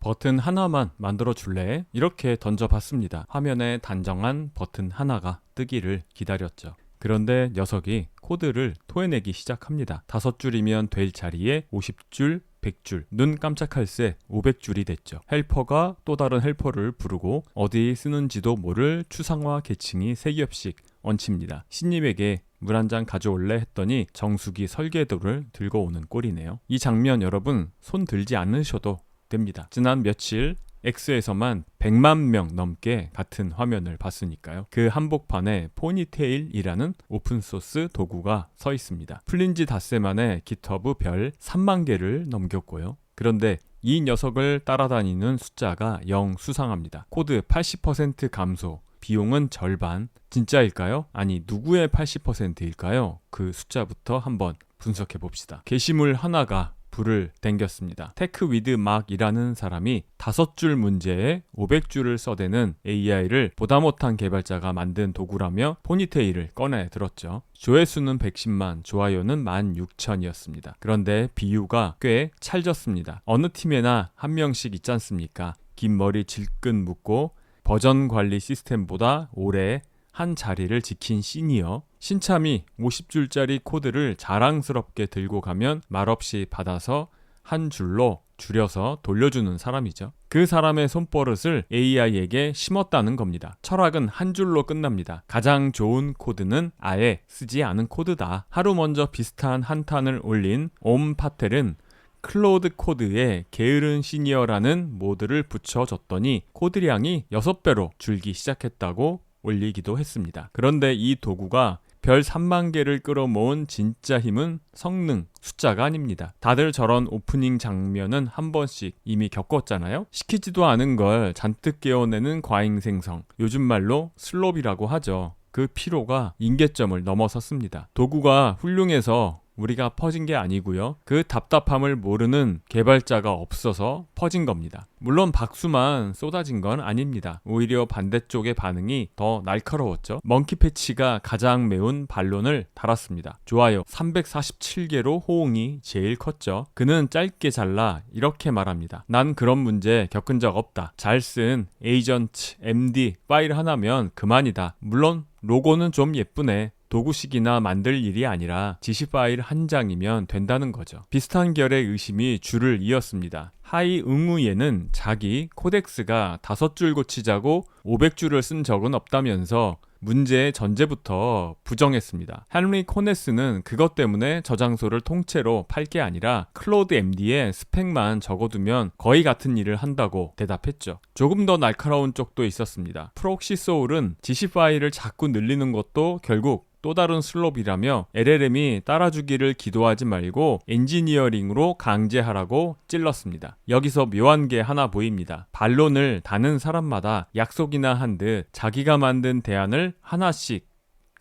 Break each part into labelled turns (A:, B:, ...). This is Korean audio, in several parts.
A: 버튼 하나만 만들어 줄래? 이렇게 던져봤습니다. 화면에 단정한 버튼 하나가 뜨기를 기다렸죠. 그런데 녀석이 코드를 토해내기 시작합니다. 5줄이면 될 자리에 50줄, 100줄, 눈 깜짝할 새 500줄이 됐죠. 헬퍼가 또 다른 헬퍼를 부르고 어디 쓰는지도 모를 추상화 계층이 3겹씩 얹힙니다. 신님에게 물 한 잔 가져올래 했더니 정수기 설계도를 들고 오는 꼴이네요. 이 장면 여러분 손 들지 않으셔도 됩니다. 지난 며칠 X에서만 100만 명 넘게 같은 화면을 봤으니까요. 그 한복판에 포니테일이라는 오픈소스 도구가 서 있습니다. 풀린 지 닷새 만에 GitHub 별 3만 개를 넘겼고요. 그런데 이 녀석을 따라다니는 숫자가 영 수상합니다. 코드 80% 감소, 비용은 절반. 진짜일까요? 아니 누구의 80%일까요? 그 숫자부터 한번 분석해 봅시다. 게시물 하나가 불을 땡겼습니다. 테크 위드 막이라는 사람이 5줄 문제에 500줄을 써대는 AI를 보다 못한 개발자가 만든 도구라며 포니테일을 꺼내 들었죠. 조회수는 110만, 좋아요는 16,000이었습니다. 그런데 비유가 꽤 찰졌습니다. 어느 팀에나 한 명씩 있지 않습니까? 긴 머리 질끈 묶고 버전 관리 시스템보다 오래 한 자리를 지킨 시니어, 신참이 50줄짜리 코드를 자랑스럽게 들고 가면 말없이 받아서 한 줄로 줄여서 돌려주는 사람이죠. 그 사람의 손버릇을 AI에게 심었다는 겁니다. 철학은 한 줄로 끝납니다. 가장 좋은 코드는 아예 쓰지 않은 코드다. 하루 먼저 비슷한 한탄을 올린 옴 파텔은 클로드 코드에 게으른 시니어라는 모드를 붙여줬더니 코드량이 6배로 줄기 시작했다고 올리기도 했습니다. 그런데 이 도구가 별 3만 개를 끌어모은 진짜 힘은 성능, 숫자가 아닙니다. 다들 저런 오프닝 장면은 한 번씩 이미 겪었잖아요. 시키지도 않은 걸 잔뜩 깨워내는 과잉생성, 요즘 말로 슬롭이라고 하죠. 그 피로가 임계점을 넘어섰습니다. 도구가 훌륭해서 우리가 퍼진 게 아니고요. 그 답답함을 모르는 개발자가 없어서 퍼진 겁니다. 물론 박수만 쏟아진 건 아닙니다. 오히려 반대쪽의 반응이 더 날카로웠죠. 멍키 패치가 가장 매운 반론을 달았습니다. 좋아요 347개로 호응이 제일 컸죠. 그는 짧게 잘라 이렇게 말합니다. 난 그런 문제 겪은 적 없다. 잘 쓴 에이전트 MD 파일 하나면 그만이다. 물론 로고는 좀 예쁘네. 도구식이나 만들 일이 아니라 지시 파일 한 장이면 된다는 거죠. 비슷한 결의 의심이 줄을 이었습니다. 하이 응우예는 자기 코덱스가 5줄 고치자고 500줄을 쓴 적은 없다면서 문제의 전제부터 부정했습니다. 헨리 코네스는 그것 때문에 저장소를 통째로 팔 게 아니라 클로드 MD에 스펙만 적어두면 거의 같은 일을 한다고 대답했죠. 조금 더 날카로운 쪽도 있었습니다. 프록시 소울은 지시 파일을 자꾸 늘리는 것도 결국 또 다른 슬롭이라며 LLM이 따라주기를 기도하지 말고 엔지니어링으로 강제하라고 찔렀습니다. 여기서 묘한 게 하나 보입니다. 반론을 다는 사람마다 약속이나 한 듯 자기가 만든 대안을 하나씩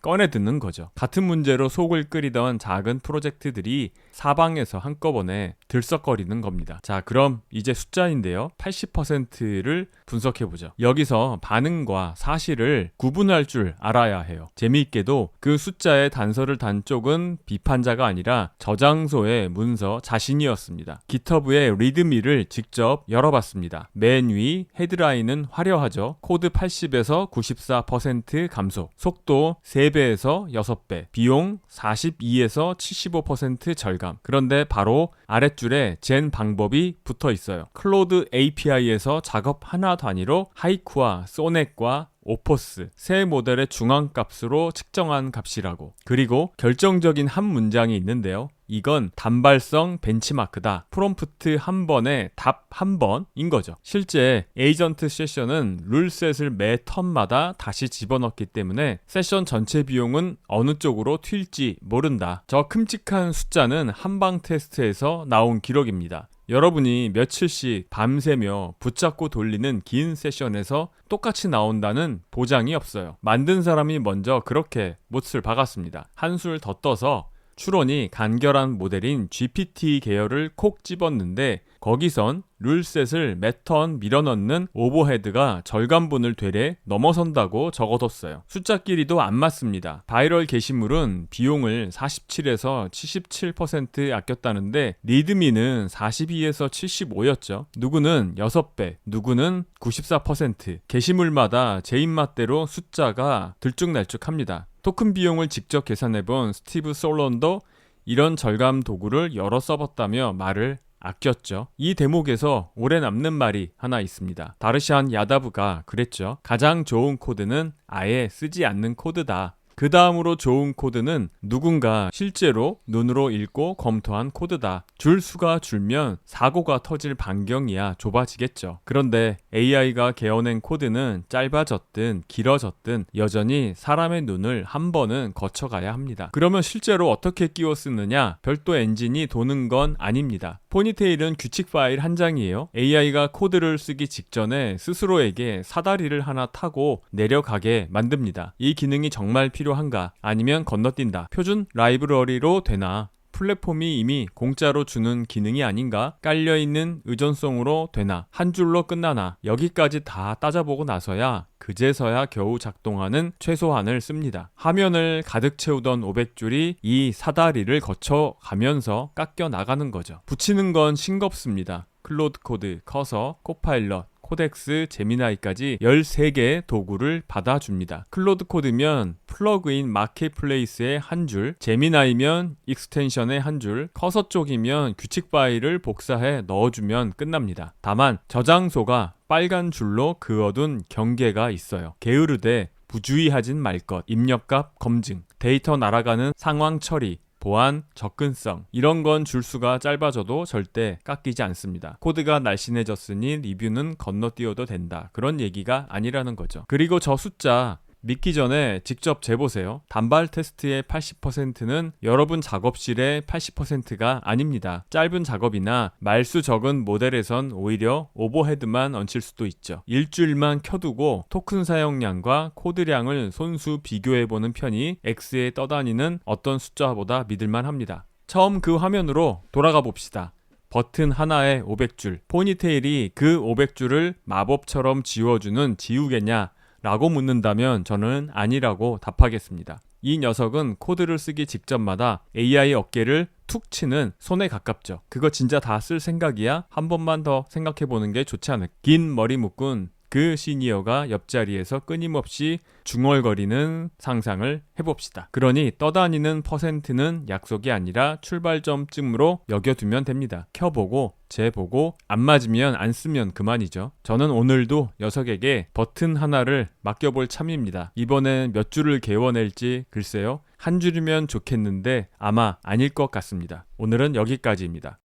A: 꺼내 듣는 거죠. 같은 문제로 속을 끓이던 작은 프로젝트들이 사방에서 한꺼번에 들썩거리는 겁니다. 자, 그럼 이제 숫자인데요. 80%를 분석해보죠. 여기서 반응과 사실을 구분할 줄 알아야 해요. 재미있게도 그 숫자의 단서를 단 쪽은 비판자가 아니라 저장소의 문서 자신이었습니다. GitHub의 리드미를 직접 열어봤습니다. 맨 위 헤드라인은 화려하죠. 코드 80에서 94% 감소, 속도 3배에서 6배, 비용 42에서 75% 절감. 그런데 바로 아랫줄에 젠 방법이 붙어 있어요. 클로드 API에서 작업 하나 단위로 하이쿠와 소넷과 오퍼스 새 모델의 중앙값으로 측정한 값이라고. 그리고 결정적인 한 문장이 있는데요. 이건 단발성 벤치마크다. 프롬프트 한 번에 답 한 번인 거죠. 실제 에이전트 세션은 룰셋을 매 턴마다 다시 집어넣기 때문에 세션 전체 비용은 어느 쪽으로 튈지 모른다. 저 큼직한 숫자는 한방 테스트에서 나온 기록입니다. 여러분이 며칠씩 밤새며 붙잡고 돌리는 긴 세션에서 똑같이 나온다는 보장이 없어요. 만든 사람이 먼저 그렇게 못을 박았습니다. 한술 더 떠서 추론이 간결한 모델인 GPT 계열을 콕 집었는데 거기선 룰셋을 몇 턴 밀어넣는 오버헤드가 절간분을 되레 넘어선다고 적어뒀어요. 숫자끼리도 안 맞습니다. 바이럴 게시물은 비용을 47에서 77% 아꼈다는데 리드미는 42에서 75였죠. 누구는 6배, 누구는 94%. 게시물마다 제 입맛대로 숫자가 들쭉날쭉합니다. 토큰 비용을 직접 계산해본 스티브 솔런도 이런 절감 도구를 여러 써봤다며 말을 아꼈죠. 이 대목에서 오래 남는 말이 하나 있습니다. 다르샨 야다브가 그랬죠. 가장 좋은 코드는 아예 쓰지 않는 코드다. 그 다음으로 좋은 코드는 누군가 실제로 눈으로 읽고 검토한 코드다. 줄 수가 줄면 사고가 터질 반경이야 좁아지겠죠. 그런데 AI가 개어낸 코드는 짧아졌든 길어졌든 여전히 사람의 눈을 한 번은 거쳐가야 합니다. 그러면 실제로 어떻게 끼워 쓰느냐? 별도 엔진이 도는 건 아닙니다. 포니테일은 규칙 파일 한 장이에요. AI가 코드를 쓰기 직전에 스스로에게 사다리를 하나 타고 내려가게 만듭니다. 이 기능이 정말 필요한가? 아니면 건너뛴다. 표준 라이브러리로 되나? 플랫폼이 이미 공짜로 주는 기능이 아닌가? 깔려있는 의존성으로 되나? 한 줄로 끝나나? 여기까지 다 따져보고 나서야 그제서야 겨우 작동하는 최소한을 씁니다. 화면을 가득 채우던 500줄이 이 사다리를 거쳐가면서 깎여 나가는 거죠. 붙이는 건 싱겁습니다. 클로드 코드, 커서, 코파일럿, 코덱스, 제미나이까지 13개의 도구를 받아줍니다. 클로드 코드면 플러그인 마켓플레이스의 한 줄, 제미나이면 익스텐션의 한 줄, 커서 쪽이면 규칙 파일을 복사해 넣어주면 끝납니다. 다만 저장소가 빨간 줄로 그어둔 경계가 있어요. 게으르되 부주의하진 말 것, 입력값 검증, 데이터 날아가는 상황 처리, 보안, 접근성 이런 건 줄수가 짧아져도 절대 깎이지 않습니다. 코드가 날씬해졌으니 리뷰는 건너뛰어도 된다. 그런 얘기가 아니라는 거죠. 그리고 저 숫자 믿기 전에 직접 재보세요. 단발 테스트의 80%는 여러분 작업실의 80%가 아닙니다. 짧은 작업이나 말수 적은 모델에선 오히려 오버헤드만 얹힐 수도 있죠. 일주일만 켜두고 토큰 사용량과 코드량을 손수 비교해보는 편이 X에 떠다니는 어떤 숫자보다 믿을만 합니다. 처음 그 화면으로 돌아가 봅시다. 버튼 하나에 500줄. 포니테일이 그 500줄을 마법처럼 지워주는 지우개냐? 라고 묻는다면 저는 아니라고 답하겠습니다. 이 녀석은 코드를 쓰기 직전마다 AI 어깨를 툭 치는 손에 가깝죠. 그거 진짜 다 쓸 생각이야? 한 번만 더 생각해보는 게 좋지 않을까? 긴 머리 묶은 그 시니어가 옆자리에서 끊임없이 중얼거리는 상상을 해봅시다. 그러니 떠다니는 퍼센트는 약속이 아니라 출발점쯤으로 여겨두면 됩니다. 켜보고 재보고 안 맞으면 안 쓰면 그만이죠. 저는 오늘도 녀석에게 버튼 하나를 맡겨볼 참입니다. 이번엔 몇 줄을 개워낼지 글쎄요. 한 줄이면 좋겠는데 아마 아닐 것 같습니다. 오늘은 여기까지입니다.